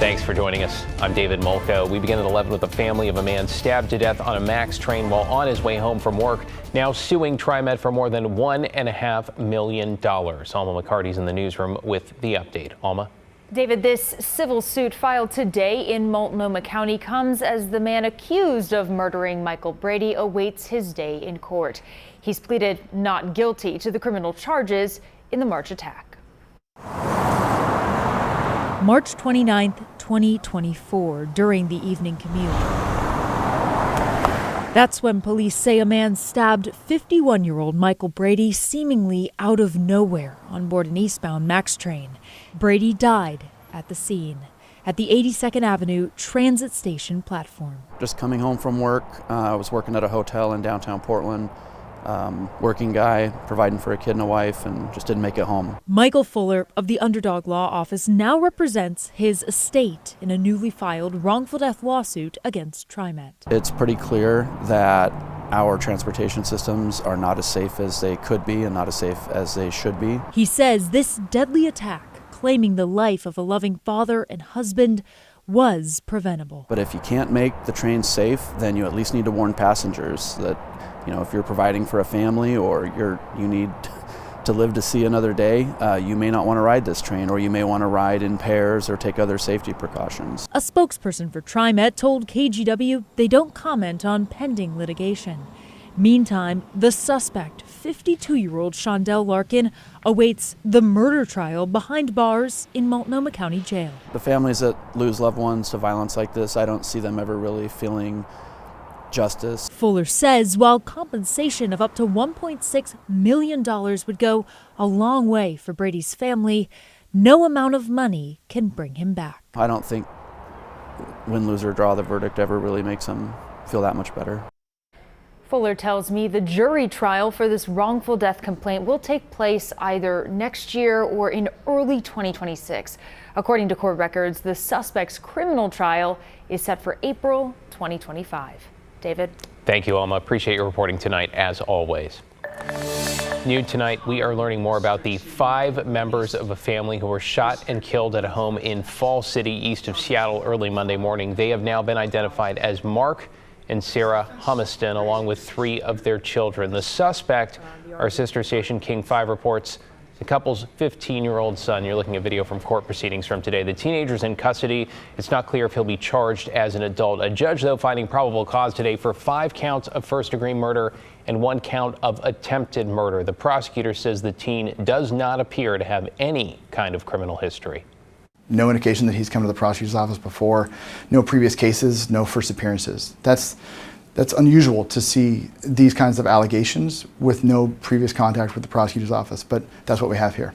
Thanks for joining us. I'm David Molko. We begin at 11 with the family of a man stabbed to death on a MAX train while on his way home from work, now suing TriMet for more than $1.5 million. Alma McCarty's in the newsroom with the update. Alma? David, this civil suit filed today in Multnomah County comes as the man accused of murdering Michael Brady awaits his day in court. He's pleaded not guilty to the criminal charges in the March attack. March 29th, 2024, during the evening commute. That's when police say a man stabbed 51-year-old Michael Brady seemingly out of nowhere on board an eastbound MAX train. Brady died at the scene, at the 82nd Avenue Transit Station platform. Just coming home from work, I was working at a hotel in downtown Portland. Working guy, providing for a kid and a wife, and just didn't make it home. Michael Fuller of the Underdog Law Office now represents his estate in a newly filed wrongful death lawsuit against TriMet. It's pretty clear that our transportation systems are not as safe as they could be and not as safe as they should be. He says this deadly attack, claiming the life of a loving father and husband, was preventable. But if you can't make the train safe, then you at least need to warn passengers that, you know, if you're providing for a family or you need to live to see another day, you may not want to ride this train, or you may want to ride in pairs or take other safety precautions. A spokesperson for TriMet told KGW they don't comment on pending litigation. Meantime, the suspect, 52-year-old Shondell Larkin, awaits the murder trial behind bars in Multnomah County Jail. The families that lose loved ones to violence like this, I don't see them ever really feeling justice. Fuller says while compensation of up to $1.6 million would go a long way for Brady's family, no amount of money can bring him back. I don't think win, lose, or draw the verdict ever really makes them feel that much better. Fuller tells me the jury trial for this wrongful death complaint will take place either next year or in early 2026. According to court records, the suspect's criminal trial is set for April 2025. David? Thank you, Alma. Appreciate your reporting tonight, as always. New tonight, we are learning more about the 5 members of a family who were shot and killed at a home in Fall City, east of Seattle, early Monday morning. They have now been identified as Mark and Sarah Humiston, along with 3 of their children. The suspect, our sister station King 5 reports, the couple's 15-year-old son. You're looking at video from court proceedings from today. The teenager's in custody. It's not clear if he'll be charged as an adult. A judge, though, finding probable cause today for 5 counts of first-degree murder and 1 count of attempted murder. The prosecutor says the teen does not appear to have any kind of criminal history. No indication that he's come to the prosecutor's office before, no previous cases, no first appearances. That's unusual to see these kinds of allegations with no previous contact with the prosecutor's office, but that's what we have here.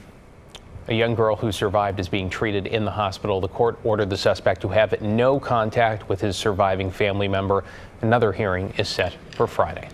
A young girl who survived is being treated in the hospital. The court ordered the suspect to have no contact with his surviving family member. Another hearing is set for Friday.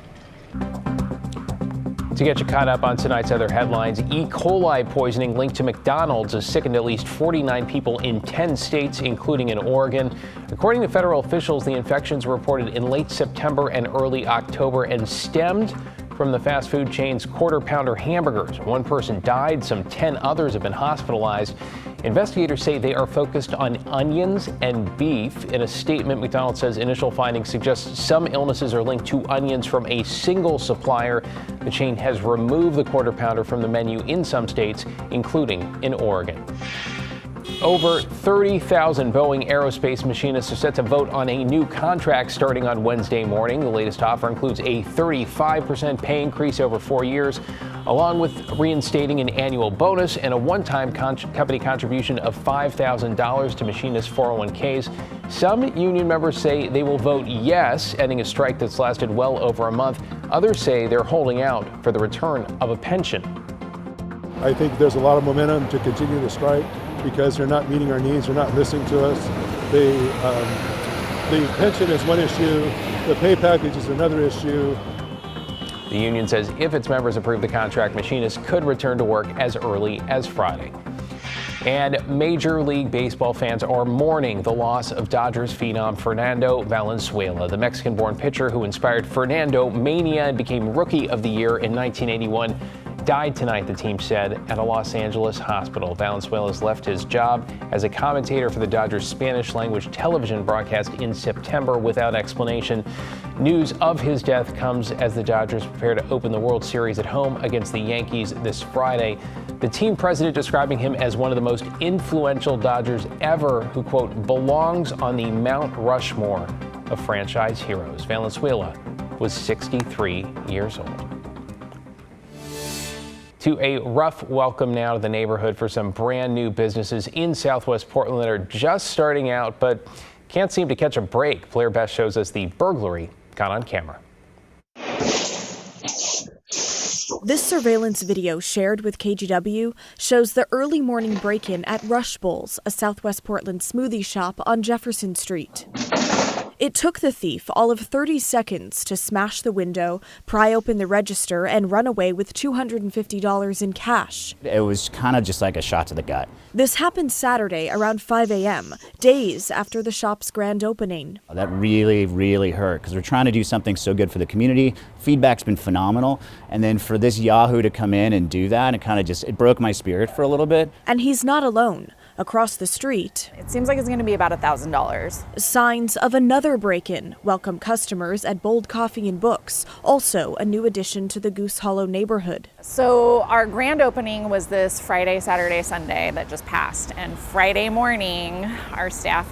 To get you caught up on tonight's other headlines, E. coli poisoning linked to McDonald's has sickened at least 49 people in 10 states, including in Oregon. According to federal officials, the infections were reported in late September and early October and stemmed from the fast food chain's Quarter Pounder hamburgers. 1 person died, some 10 others have been hospitalized. Investigators say they are focused on onions and beef. In a statement, McDonald's says initial findings suggest some illnesses are linked to onions from a single supplier. The chain has removed the Quarter Pounder from the menu in some states, including in Oregon. Over 30,000 Boeing aerospace machinists are set to vote on a new contract starting on Wednesday morning. The latest offer includes a 35% pay increase over 4 years, along with reinstating an annual bonus and a one-time company contribution of $5,000 to machinists' 401ks. Some union members say they will vote yes, ending a strike that's lasted well over a month. Others say they're holding out for the return of a pension. I think there's a lot of momentum to continue the strike because they're not meeting our needs, they're not listening to us. The pension is one issue, the pay package is another issue. The union says if its members approve the contract, machinists could return to work as early as Friday. And Major League Baseball fans are mourning the loss of Dodgers phenom Fernando Valenzuela. The Mexican-born pitcher who inspired Fernando Mania and became Rookie of the Year in 1981 died tonight, the team said, at a Los Angeles hospital. Valenzuela's left his job as a commentator for the Dodgers' Spanish-language television broadcast in September without explanation. News of his death comes as the Dodgers prepare to open the World Series at home against the Yankees this Friday. The team president describing him as one of the most influential Dodgers ever, who, quote, belongs on the Mount Rushmore of franchise heroes. Valenzuela was 63 years old. To a rough welcome now to the neighborhood for some brand new businesses in Southwest Portland that are just starting out but can't seem to catch a break. Blair Best shows us the burglary got on camera. This surveillance video shared with KGW shows the early morning break-in at Rush Bowls, a Southwest Portland smoothie shop on Jefferson Street. It took the thief all of 30 seconds to smash the window, pry open the register, and run away with $250 in cash. It was kind of just like a shot to the gut. This happened Saturday around 5 a.m., days after the shop's grand opening. That really, really hurt because we're trying to do something so good for the community. Feedback's been phenomenal. And then for this Yahoo to come in and do that, it broke my spirit for a little bit. And he's not alone. Across the street, it seems like it's going to be about $1,000. Signs of another break-in welcome customers at Bold Coffee and Books, also a new addition to the Goose Hollow neighborhood. So our grand opening was this Friday, Saturday, Sunday that just passed. And Friday morning, our staff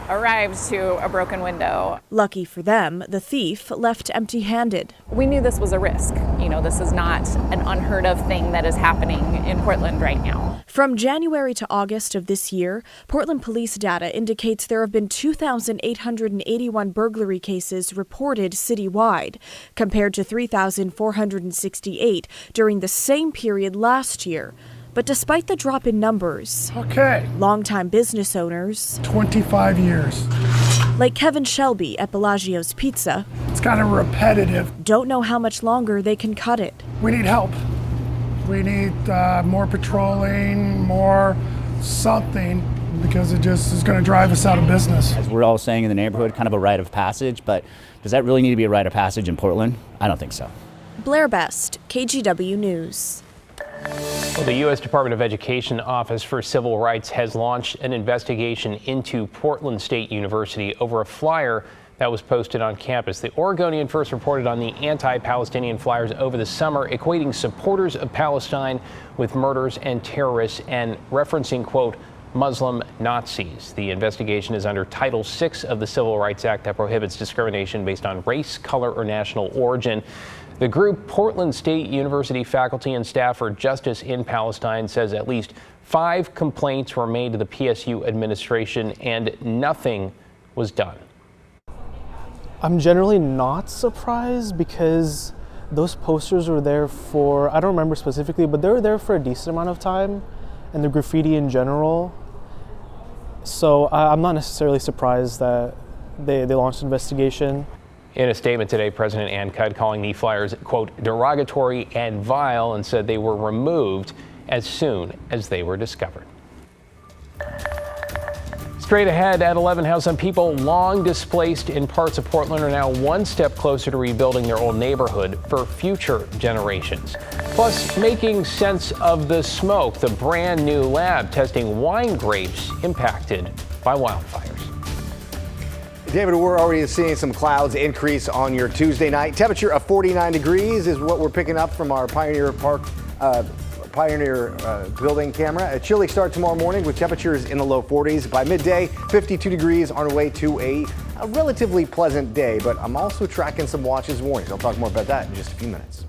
arrived to a broken window. Lucky for them, the thief left empty-handed. We knew this was a risk. You know, this is not an unheard of thing that is happening in Portland right now. From January to August of this year, Portland police data indicates there have been 2,881 burglary cases reported citywide, compared to 3,468 during the same period last year. But despite the drop in numbers, longtime business owners, 25 years, like Kevin Shelby at Bellagio's Pizza, it's kind of repetitive. Don't know how much longer they can cut it. We need help. We need more patrolling, more something, because it just is going to drive us out of business. As we're all saying in the neighborhood, kind of a rite of passage, but does that really need to be a rite of passage in Portland? I don't think so. Blair Best, KGW News. Well, the U.S. Department of Education Office for Civil Rights has launched an investigation into Portland State University over a flyer that was posted on campus. The Oregonian first reported on the anti-Palestinian flyers over the summer, equating supporters of Palestine with murderers and terrorists and referencing, quote, Muslim Nazis. The investigation is under Title VI of the Civil Rights Act that prohibits discrimination based on race, color, or national origin. The group, Portland State University Faculty and Staff for Justice in Palestine, says at least 5 complaints were made to the PSU administration and nothing was done. I'm generally not surprised because those posters were there for, I don't remember specifically, but they were there for a decent amount of time, and the graffiti in general. So I'm not necessarily surprised that they launched an investigation. In a statement today, President Ann Cudd calling the flyers, quote, derogatory and vile, and said they were removed as soon as they were discovered. Straight ahead at 11, how some people long displaced in parts of Portland are now one step closer to rebuilding their old neighborhood for future generations. Plus, making sense of the smoke, the brand new lab testing wine grapes impacted by wildfires. David, we're already seeing some clouds increase on your Tuesday night. Temperature of 49 degrees is what we're picking up from our Pioneer building camera. A chilly start tomorrow morning with temperatures in the low 40s. By midday, 52 degrees on our way to a relatively pleasant day. But I'm also tracking some watches and warnings. I'll talk more about that in just a few minutes.